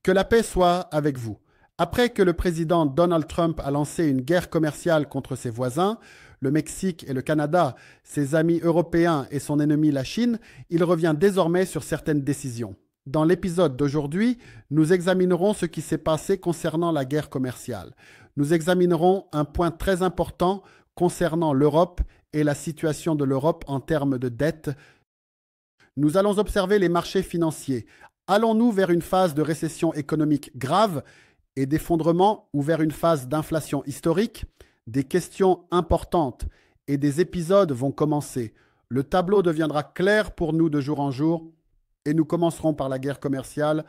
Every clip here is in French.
Que la paix soit avec vous. Après que le président Donald Trump a lancé une guerre commerciale contre ses voisins, le Mexique et le Canada, ses amis européens et son ennemi la Chine, il revient désormais sur certaines décisions. Dans l'épisode d'aujourd'hui, nous examinerons ce qui s'est passé concernant la guerre commerciale. Nous examinerons un point très important concernant l'Europe et la situation de l'Europe en termes de dette. Nous allons observer les marchés financiers. Allons-nous vers une phase de récession économique grave et d'effondrement ou vers une phase d'inflation historique? Des questions importantes et des épisodes vont commencer. Le tableau deviendra clair pour nous de jour en jour et nous commencerons par la guerre commerciale.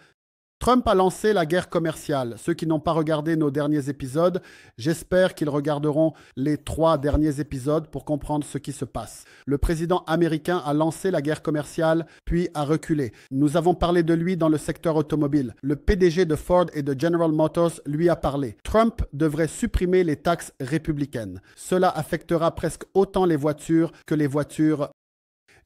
Trump a lancé la guerre commerciale. Ceux qui n'ont pas regardé nos derniers épisodes, j'espère qu'ils regarderont les 3 derniers épisodes pour comprendre ce qui se passe. Le président américain a lancé la guerre commerciale, puis a reculé. Nous avons parlé de lui dans le secteur automobile. Le PDG de Ford et de General Motors lui a parlé. Trump devrait supprimer les taxes républicaines. Cela affectera presque autant les voitures que les voitures.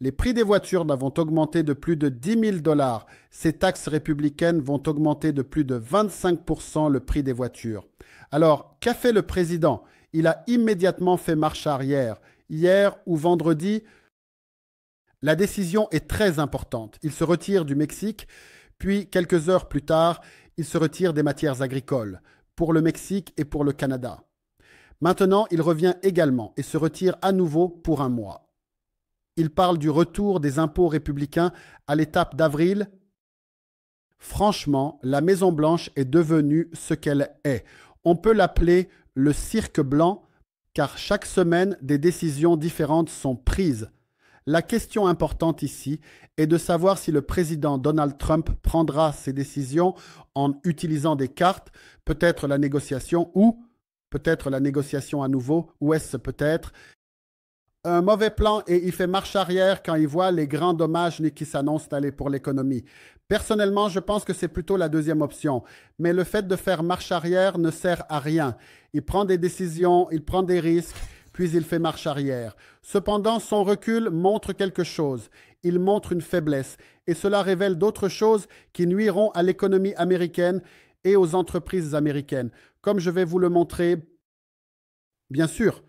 Les prix des voitures vont augmenter de plus de 10 000 $. Ces taxes républicaines vont augmenter de plus de 25% le prix des voitures. Alors, qu'a fait le président? Il a immédiatement fait marche arrière. Hier ou vendredi, la décision est très importante. Il se retire du Mexique, puis quelques heures plus tard, il se retire des matières agricoles pour le Mexique et pour le Canada. Maintenant, il revient également et se retire à nouveau pour un mois. Il parle du retour des impôts républicains à l'étape d'avril. Franchement, la Maison-Blanche est devenue ce qu'elle est. On peut l'appeler le cirque blanc, car chaque semaine, des décisions différentes sont prises. La question importante ici est de savoir si le président Donald Trump prendra ses décisions en utilisant des cartes, peut-être la négociation ou peut-être la négociation à nouveau, ou est-ce peut-être un mauvais plan et il fait marche arrière quand il voit les grands dommages qui s'annoncent pour l'économie. Personnellement, je pense que c'est plutôt la deuxième option. Mais le fait de faire marche arrière ne sert à rien. Il prend des décisions, il prend des risques, puis il fait marche arrière. Cependant, son recul montre quelque chose. Il montre une faiblesse. Et cela révèle d'autres choses qui nuiront à l'économie américaine et aux entreprises américaines. Comme je vais vous le montrer, bien sûr.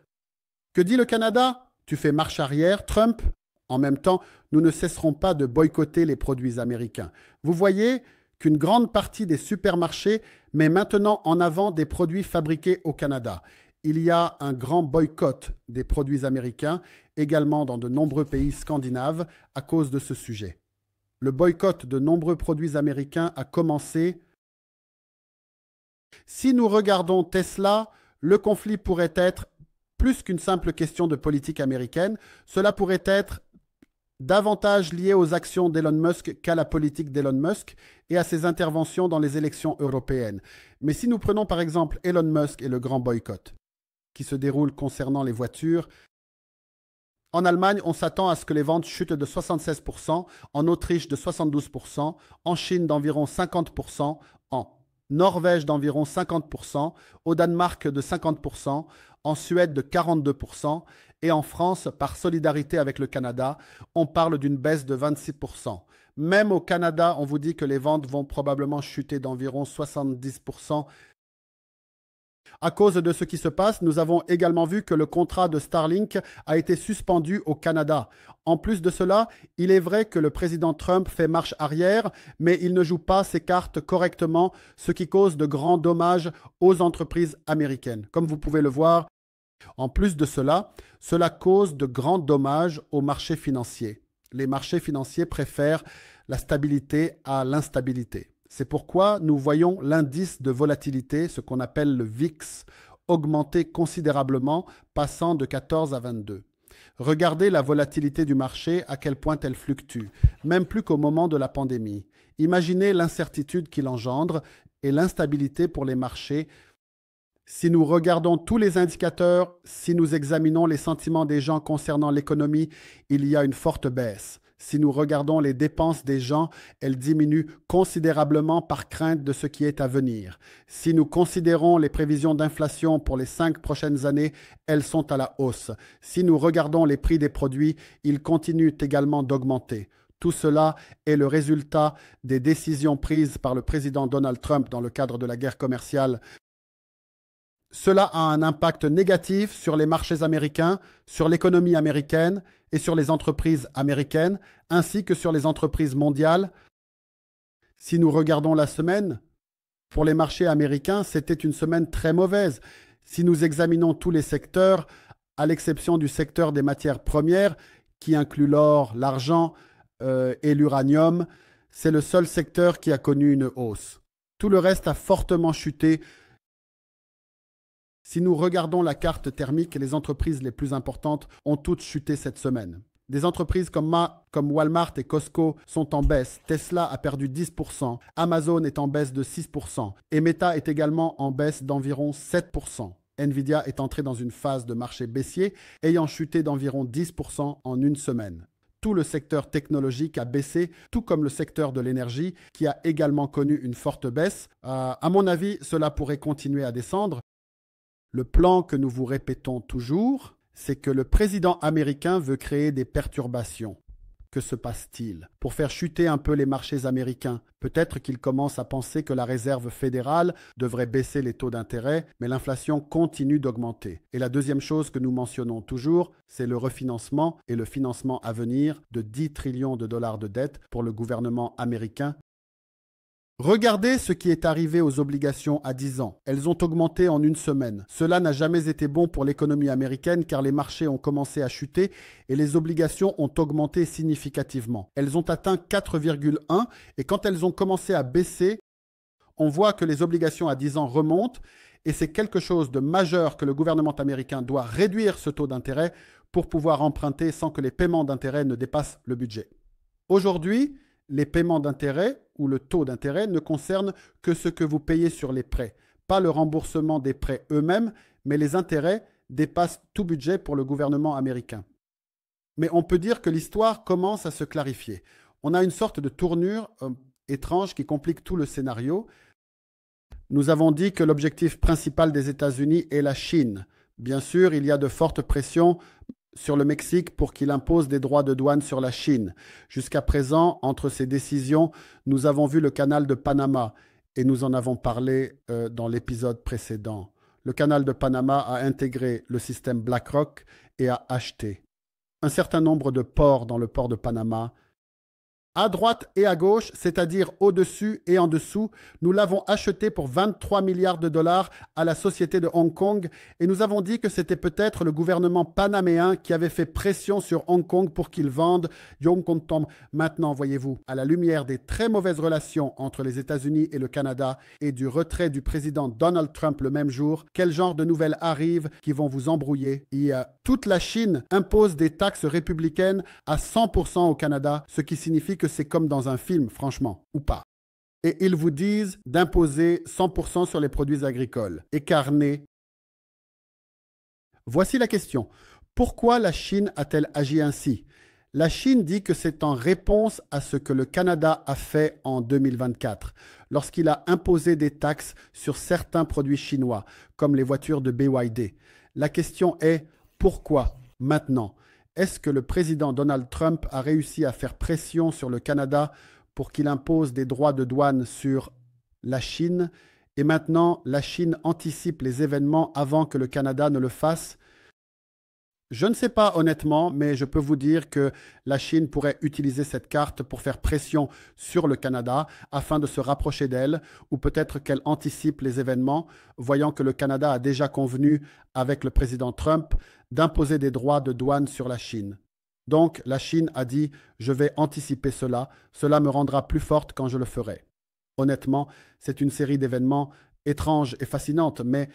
Que dit le Canada? Tu fais marche arrière, Trump. En même temps, nous ne cesserons pas de boycotter les produits américains. Vous voyez qu'une grande partie des supermarchés met maintenant en avant des produits fabriqués au Canada. Il y a un grand boycott des produits américains, également dans de nombreux pays scandinaves, à cause de ce sujet. Le boycott de nombreux produits américains a commencé. Si nous regardons Tesla, le conflit pourrait être plus qu'une simple question de politique américaine, cela pourrait être davantage lié aux actions d'Elon Musk qu'à la politique d'Elon Musk et à ses interventions dans les élections européennes. Mais si nous prenons par exemple Elon Musk et le grand boycott qui se déroule concernant les voitures, en Allemagne, on s'attend à ce que les ventes chutent de 76%, en Autriche de 72%, en Chine d'environ 50%, en Norvège d'environ 50%, au Danemark de 50%, en Suède de 42% et en France, par solidarité avec le Canada, on parle d'une baisse de 26%. Même au Canada, on vous dit que les ventes vont probablement chuter d'environ 70%. À cause de ce qui se passe, nous avons également vu que le contrat de Starlink a été suspendu au Canada. En plus de cela, il est vrai que le président Trump fait marche arrière, mais il ne joue pas ses cartes correctement, ce qui cause de grands dommages aux entreprises américaines. Comme vous pouvez le voir, en plus de cela, cela cause de grands dommages aux marchés financiers. Les marchés financiers préfèrent la stabilité à l'instabilité. C'est pourquoi nous voyons l'indice de volatilité, ce qu'on appelle le VIX, augmenter considérablement, passant de 14 à 22. Regardez la volatilité du marché, à quel point elle fluctue, même plus qu'au moment de la pandémie. Imaginez l'incertitude qu'il engendre et l'instabilité pour les marchés. Si nous regardons tous les indicateurs, si nous examinons les sentiments des gens concernant l'économie, il y a une forte baisse. Si nous regardons les dépenses des gens, elles diminuent considérablement par crainte de ce qui est à venir. Si nous considérons les prévisions d'inflation pour les 5 prochaines années, elles sont à la hausse. Si nous regardons les prix des produits, ils continuent également d'augmenter. Tout cela est le résultat des décisions prises par le président Donald Trump dans le cadre de la guerre commerciale. Cela a un impact négatif sur les marchés américains, sur l'économie américaine et sur les entreprises américaines, ainsi que sur les entreprises mondiales. Si nous regardons la semaine, pour les marchés américains, c'était une semaine très mauvaise. Si nous examinons tous les secteurs, à l'exception du secteur des matières premières, qui inclut l'or, l'argent et l'uranium, c'est le seul secteur qui a connu une hausse. Tout le reste a fortement chuté. Si nous regardons la carte thermique, les entreprises les plus importantes ont toutes chuté cette semaine. Des entreprises comme Walmart et Costco sont en baisse. Tesla a perdu 10%. Amazon est en baisse de 6%. Et Meta est également en baisse d'environ 7%. Nvidia est entré dans une phase de marché baissier, ayant chuté d'environ 10% en une semaine. Tout le secteur technologique a baissé, tout comme le secteur de l'énergie, qui a également connu une forte baisse. À mon avis, cela pourrait continuer à descendre. Le plan que nous vous répétons toujours, c'est que le président américain veut créer des perturbations. Que se passe-t-il? Pour faire chuter un peu les marchés américains, peut-être qu'il commence à penser que la Réserve fédérale devrait baisser les taux d'intérêt, mais l'inflation continue d'augmenter. Et la deuxième chose que nous mentionnons toujours, c'est le refinancement et le financement à venir de 10 trillions de dollars de dette pour le gouvernement américain. Regardez ce qui est arrivé aux obligations à 10 ans. Elles ont augmenté en une semaine. Cela n'a jamais été bon pour l'économie américaine car les marchés ont commencé à chuter et les obligations ont augmenté significativement. Elles ont atteint 4,1 et quand elles ont commencé à baisser, on voit que les obligations à 10 ans remontent et c'est quelque chose de majeur que le gouvernement américain doit réduire ce taux d'intérêt pour pouvoir emprunter sans que les paiements d'intérêt ne dépassent le budget. Aujourd'hui, les paiements d'intérêt ou le taux d'intérêt ne concernent que ce que vous payez sur les prêts, pas le remboursement des prêts eux-mêmes, mais les intérêts dépassent tout budget pour le gouvernement américain. Mais on peut dire que l'histoire commence à se clarifier. On a une sorte de tournure étrange qui complique tout le scénario. Nous avons dit que l'objectif principal des États-Unis est la Chine. Bien sûr, il y a de fortes pressions sur le Mexique pour qu'il impose des droits de douane sur la Chine. Jusqu'à présent, entre ces décisions, nous avons vu le canal de Panama et nous en avons parlé dans l'épisode précédent. Le canal de Panama a intégré le système BlackRock et a acheté un certain nombre de ports dans le port de Panama. À droite et à gauche, c'est-à-dire au-dessus et en dessous, nous l'avons acheté pour 23 milliards de dollars à la société de Hong Kong et nous avons dit que c'était peut-être le gouvernement panaméen qui avait fait pression sur Hong Kong pour qu'il vende Yong Kong Tom. Maintenant, voyez-vous, à la lumière des très mauvaises relations entre les États-Unis et le Canada et du retrait du président Donald Trump le même jour, quel genre de nouvelles arrivent qui vont vous embrouiller? Toute la Chine impose des taxes républicaines à 100% au Canada, ce qui signifie que c'est comme dans un film, franchement, ou pas. Et ils vous disent d'imposer 100% sur les produits agricoles et carnés. Voici la question. Pourquoi la Chine a-t-elle agi ainsi? La Chine dit que c'est en réponse à ce que le Canada a fait en 2024, lorsqu'il a imposé des taxes sur certains produits chinois, comme les voitures de BYD. La question est, pourquoi maintenant? Est-ce que le président Donald Trump a réussi à faire pression sur le Canada pour qu'il impose des droits de douane sur la Chine et maintenant la Chine anticipe les événements avant que le Canada ne le fasse? Je ne sais pas honnêtement, mais je peux vous dire que la Chine pourrait utiliser cette carte pour faire pression sur le Canada afin de se rapprocher d'elle, ou peut-être qu'elle anticipe les événements, voyant que le Canada a déjà convenu avec le président Trump d'imposer des droits de douane sur la Chine. Donc la Chine a dit « je vais anticiper cela, cela me rendra plus forte quand je le ferai ». Honnêtement, c'est une série d'événements étranges et fascinantes, mais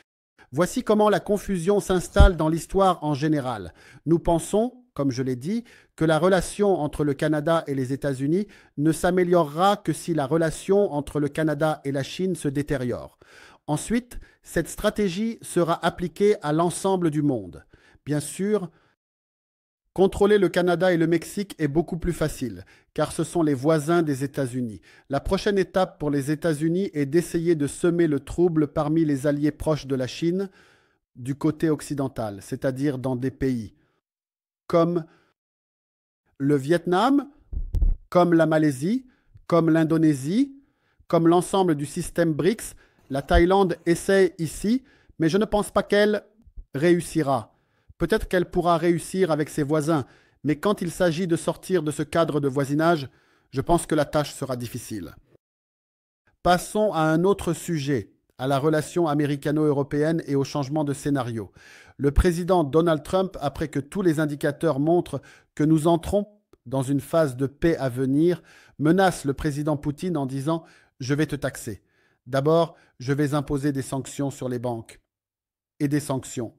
voici comment la confusion s'installe dans l'histoire en général. Nous pensons, comme je l'ai dit, que la relation entre le Canada et les États-Unis ne s'améliorera que si la relation entre le Canada et la Chine se détériore. Ensuite, cette stratégie sera appliquée à l'ensemble du monde. Bien sûr, contrôler le Canada et le Mexique est beaucoup plus facile, car ce sont les voisins des États-Unis. La prochaine étape pour les États-Unis est d'essayer de semer le trouble parmi les alliés proches de la Chine du côté occidental, c'est-à-dire dans des pays comme le Vietnam, comme la Malaisie, comme l'Indonésie, comme l'ensemble du système BRICS. La Thaïlande essaie ici, mais je ne pense pas qu'elle réussira. Peut-être qu'elle pourra réussir avec ses voisins, mais quand il s'agit de sortir de ce cadre de voisinage, je pense que la tâche sera difficile. Passons à un autre sujet, à la relation américano-européenne et au changement de scénario. Le président Donald Trump, après que tous les indicateurs montrent que nous entrons dans une phase de paix à venir, menace le président Poutine en disant « Je vais te taxer. D'abord, je vais imposer des sanctions sur les banques. » Et des sanctions.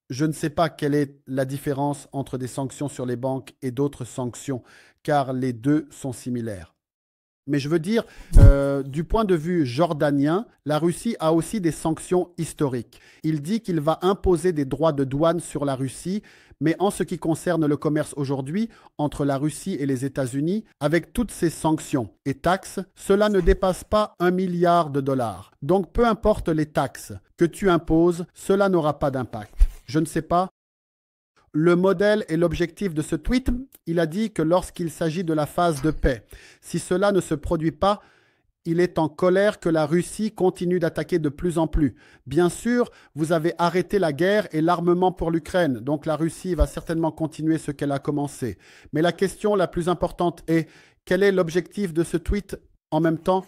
Je ne sais pas quelle est la différence entre des sanctions sur les banques et d'autres sanctions, car les deux sont similaires. Mais je veux dire, du point de vue jordanien, la Russie a aussi des sanctions historiques. Il dit qu'il va imposer des droits de douane sur la Russie, mais en ce qui concerne le commerce aujourd'hui entre la Russie et les États-Unis, avec toutes ces sanctions et taxes, cela ne dépasse pas 1 milliard de dollars. Donc peu importe les taxes que tu imposes, cela n'aura pas d'impact. Je ne sais pas. Le modèle et l'objectif de ce tweet, il a dit que lorsqu'il s'agit de la phase de paix, si cela ne se produit pas, il est en colère que la Russie continue d'attaquer de plus en plus. Bien sûr, vous avez arrêté la guerre et l'armement pour l'Ukraine, donc la Russie va certainement continuer ce qu'elle a commencé. Mais la question la plus importante est, quel est l'objectif de ce tweet en même temps?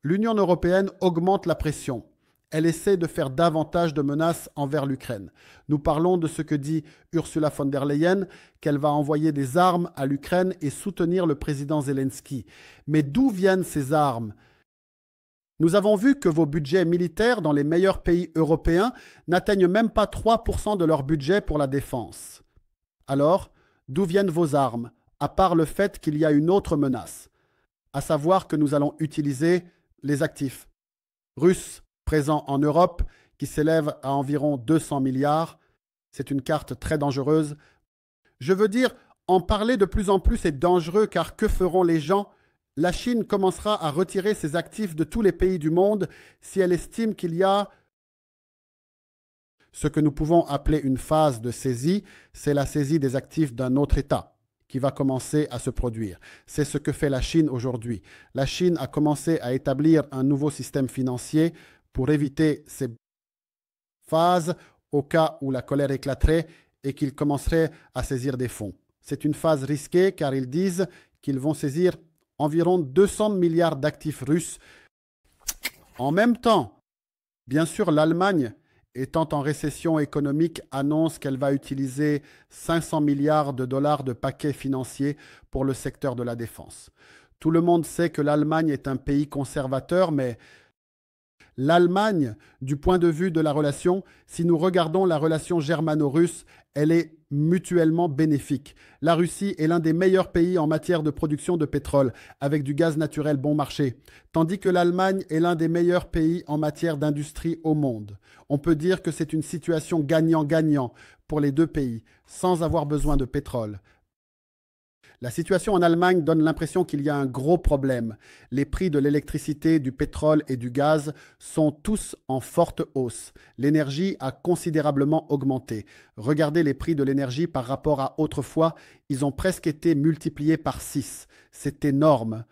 L'Union européenne augmente la pression. Elle essaie de faire davantage de menaces envers l'Ukraine. Nous parlons de ce que dit Ursula von der Leyen, qu'elle va envoyer des armes à l'Ukraine et soutenir le président Zelensky. Mais d'où viennent ces armes? Nous avons vu que vos budgets militaires dans les meilleurs pays européens n'atteignent même pas 3% de leur budget pour la défense. Alors, d'où viennent vos armes, à part le fait qu'il y a une autre menace, à savoir que nous allons utiliser les actifs russes présents en Europe, qui s'élève à environ 200 milliards. C'est une carte très dangereuse. Je veux dire, en parler de plus en plus est dangereux car que feront les gens? La Chine commencera à retirer ses actifs de tous les pays du monde si elle estime qu'il y a ce que nous pouvons appeler une phase de saisie, c'est la saisie des actifs d'un autre État qui va commencer à se produire. C'est ce que fait la Chine aujourd'hui. La Chine a commencé à établir un nouveau système financier pour éviter ces phases au cas où la colère éclaterait et qu'ils commenceraient à saisir des fonds. C'est une phase risquée car ils disent qu'ils vont saisir environ 200 milliards d'actifs russes. En même temps, bien sûr, l'Allemagne, étant en récession économique, annonce qu'elle va utiliser 500 milliards de dollars de paquets financiers pour le secteur de la défense. Tout le monde sait que l'Allemagne est un pays conservateur, mais l'Allemagne, du point de vue de la relation, si nous regardons la relation germano-russe, elle est mutuellement bénéfique. La Russie est l'un des meilleurs pays en matière de production de pétrole, avec du gaz naturel bon marché, tandis que l'Allemagne est l'un des meilleurs pays en matière d'industrie au monde. On peut dire que c'est une situation gagnant-gagnant pour les deux pays, sans avoir besoin de pétrole. La situation en Allemagne donne l'impression qu'il y a un gros problème. Les prix de l'électricité, du pétrole et du gaz sont tous en forte hausse. L'énergie a considérablement augmenté. Regardez les prix de l'énergie par rapport à autrefois, ils ont presque été multipliés par 6. C'est énorme.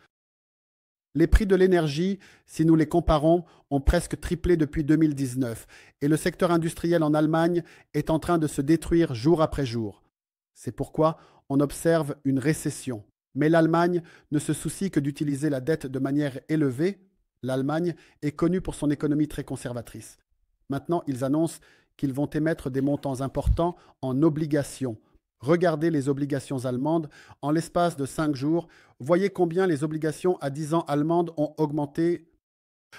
Les prix de l'énergie, si nous les comparons, ont presque triplé depuis 2019 et le secteur industriel en Allemagne est en train de se détruire jour après jour. C'est pourquoi on observe une récession. Mais l'Allemagne ne se soucie que d'utiliser la dette de manière élevée. L'Allemagne est connue pour son économie très conservatrice. Maintenant, ils annoncent qu'ils vont émettre des montants importants en obligations. Regardez les obligations allemandes. En l'espace de 5 jours, voyez combien les obligations à 10 ans allemandes ont augmenté.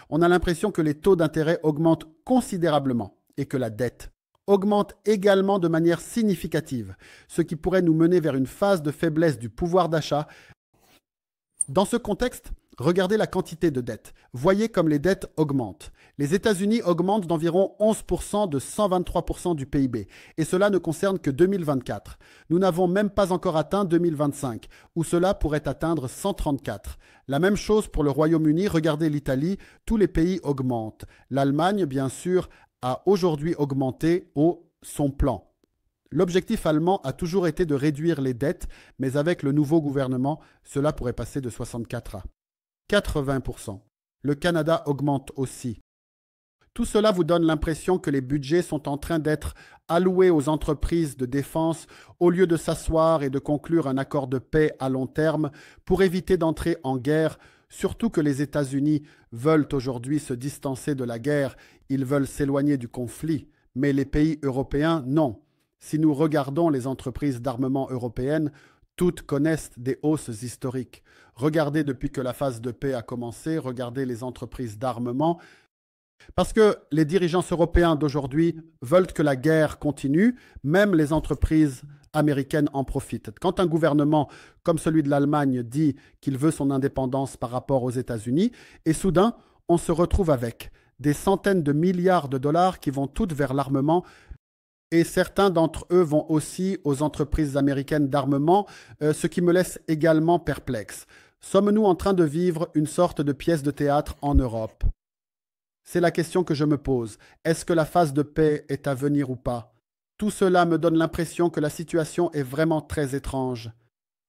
On a l'impression que les taux d'intérêt augmentent considérablement et que la dette augmente également de manière significative, ce qui pourrait nous mener vers une phase de faiblesse du pouvoir d'achat. Dans ce contexte, regardez la quantité de dettes. Voyez comme les dettes augmentent. Les États-Unis augmentent d'environ 11% de 123% du PIB, et cela ne concerne que 2024. Nous n'avons même pas encore atteint 2025, où cela pourrait atteindre 134. La même chose pour le Royaume-Uni, regardez l'Italie, tous les pays augmentent. L'Allemagne, bien sûr, a aujourd'hui augmenté son plan. L'objectif allemand a toujours été de réduire les dettes, mais avec le nouveau gouvernement, cela pourrait passer de 64 à 80%. Le Canada augmente aussi. Tout cela vous donne l'impression que les budgets sont en train d'être alloués aux entreprises de défense au lieu de s'asseoir et de conclure un accord de paix à long terme pour éviter d'entrer en guerre, surtout que les États-Unis veulent aujourd'hui se distancer de la guerre, ils veulent s'éloigner du conflit, mais les pays européens, non. Si nous regardons les entreprises d'armement européennes, toutes connaissent des hausses historiques. Regardez depuis que la phase de paix a commencé, regardez les entreprises d'armement, parce que les dirigeants européens d'aujourd'hui veulent que la guerre continue, même les entreprises américaines en profitent. Quand un gouvernement comme celui de l'Allemagne dit qu'il veut son indépendance par rapport aux États-Unis, et soudain, on se retrouve avec des centaines de milliards de dollars qui vont toutes vers l'armement, et certains d'entre eux vont aussi aux entreprises américaines d'armement, ce qui me laisse également perplexe. Sommes-nous en train de vivre une sorte de pièce de théâtre en Europe ? C'est la question que je me pose. Est-ce que la phase de paix est à venir ou pas? Tout cela me donne l'impression que la situation est vraiment très étrange.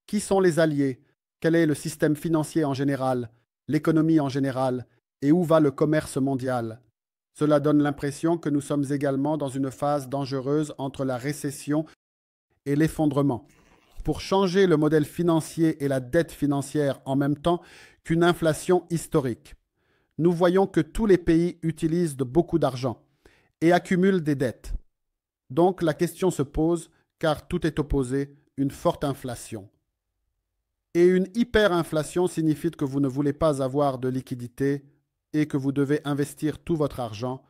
Qui sont les alliés? Quel est le système financier en général? L'économie en général? Et où va le commerce mondial? Cela donne l'impression que nous sommes également dans une phase dangereuse entre la récession et l'effondrement. Pour changer le modèle financier et la dette financière en même temps qu'une inflation historique. Nous voyons que tous les pays utilisent beaucoup d'argent et accumulent des dettes. Donc la question se pose, car tout est opposé, une forte inflation. Et une hyperinflation signifie que vous ne voulez pas avoir de liquidité et que vous devez investir tout votre argent.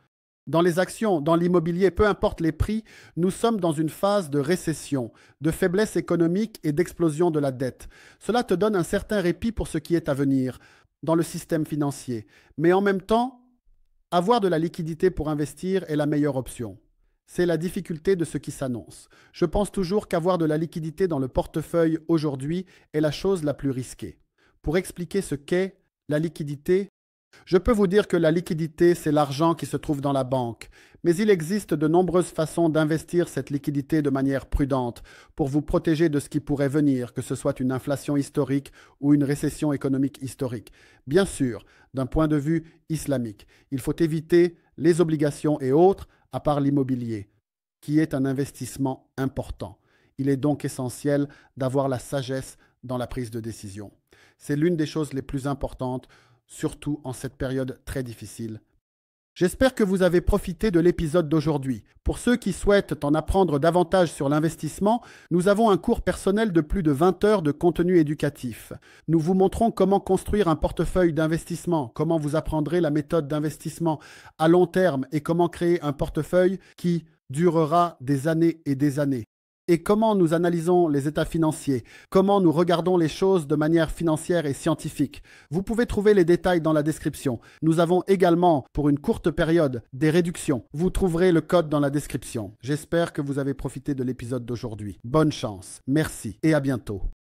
Dans les actions, dans l'immobilier, peu importe les prix, nous sommes dans une phase de récession, de faiblesse économique et d'explosion de la dette. Cela te donne un certain répit pour ce qui est à venir dans le système financier. Mais en même temps, avoir de la liquidité pour investir est la meilleure option. C'est la difficulté de ce qui s'annonce. Je pense toujours qu'avoir de la liquidité dans le portefeuille aujourd'hui est la chose la plus risquée. Pour expliquer ce qu'est la liquidité, je peux vous dire que la liquidité, c'est l'argent qui se trouve dans la banque. Mais il existe de nombreuses façons d'investir cette liquidité de manière prudente pour vous protéger de ce qui pourrait venir, que ce soit une inflation historique ou une récession économique historique. Bien sûr, d'un point de vue islamique, il faut éviter les obligations et autres, à part l'immobilier, qui est un investissement important. Il est donc essentiel d'avoir la sagesse dans la prise de décision. C'est l'une des choses les plus importantes, surtout en cette période très difficile. J'espère que vous avez profité de l'épisode d'aujourd'hui. Pour ceux qui souhaitent en apprendre davantage sur l'investissement, nous avons un cours personnel de plus de 20 heures de contenu éducatif. Nous vous montrons comment construire un portefeuille d'investissement, comment vous apprendrez la méthode d'investissement à long terme et comment créer un portefeuille qui durera des années et des années. Et comment nous analysons les états financiers, comment nous regardons les choses de manière financière et scientifique. Vous pouvez trouver les détails dans la description. Nous avons également, pour une courte période, des réductions. Vous trouverez le code dans la description. J'espère que vous avez profité de l'épisode d'aujourd'hui. Bonne chance, merci et à bientôt.